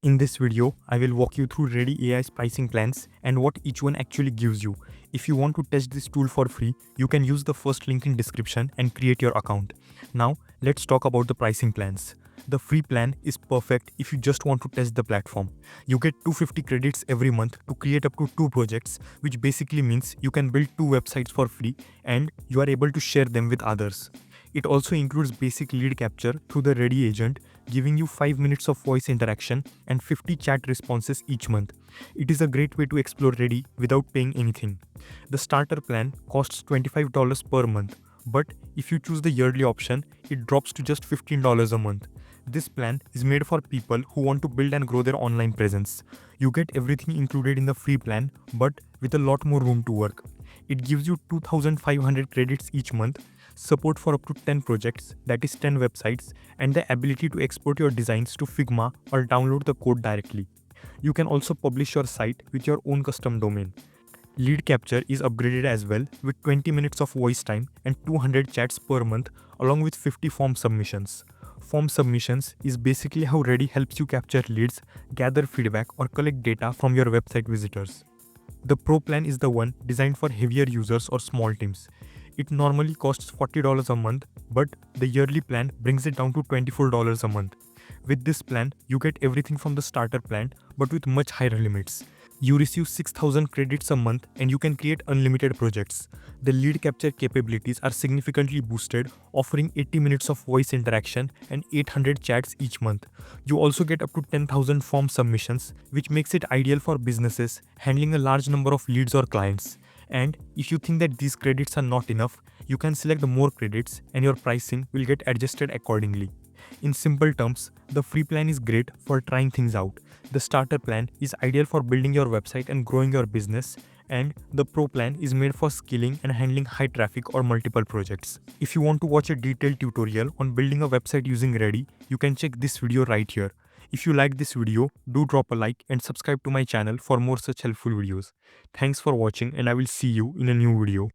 In this video, I will walk you through Readdy AI's pricing plans and what each one actually gives you. If you want to test this tool for free, you can use the first link in description and create your account. Now, let's talk about the pricing plans. The free plan is perfect if you just want to test the platform. You get 250 credits every month to create up to 2 projects, which basically means you can build 2 websites for free and you are able to share them with others. It also includes basic lead capture through the Readdy agent, giving you 5 minutes of voice interaction and 50 chat responses each month. It is a great way to explore Readdy without paying anything. The starter plan costs $25 per month, but if you choose the yearly option, it drops to just $15 a month. This plan is made for people who want to build and grow their online presence. You get everything included in the free plan, but with a lot more room to work. It gives you 2,500 credits each month, support for up to 10 projects, that is 10 websites, and the ability to export your designs to Figma or download the code directly. You can also publish your site with your own custom domain. Lead capture is upgraded as well with 20 minutes of voice time and 200 chats per month along with 50 form submissions. Form submissions is basically how Readdy helps you capture leads, gather feedback, or collect data from your website visitors. The Pro plan is the one designed for heavier users or small teams. It normally costs $40 a month, but the yearly plan brings it down to $24 a month. With this plan, you get everything from the starter plan, but with much higher limits. You receive 6,000 credits a month and you can create unlimited projects. The lead capture capabilities are significantly boosted, offering 80 minutes of voice interaction and 800 chats each month. You also get up to 10,000 form submissions, which makes it ideal for businesses handling a large number of leads or clients. And if you think that these credits are not enough, you can select the more credits and your pricing will get adjusted accordingly. In simple terms, the free plan is great for trying things out. The starter plan is ideal for building your website and growing your business, and the pro plan is made for scaling and handling high traffic or multiple projects. If you want to watch a detailed tutorial on building a website using Readdy, you can check this video right here. If you like this video, do drop a like and subscribe to my channel for more such helpful videos. Thanks for watching and I will see you in a new video.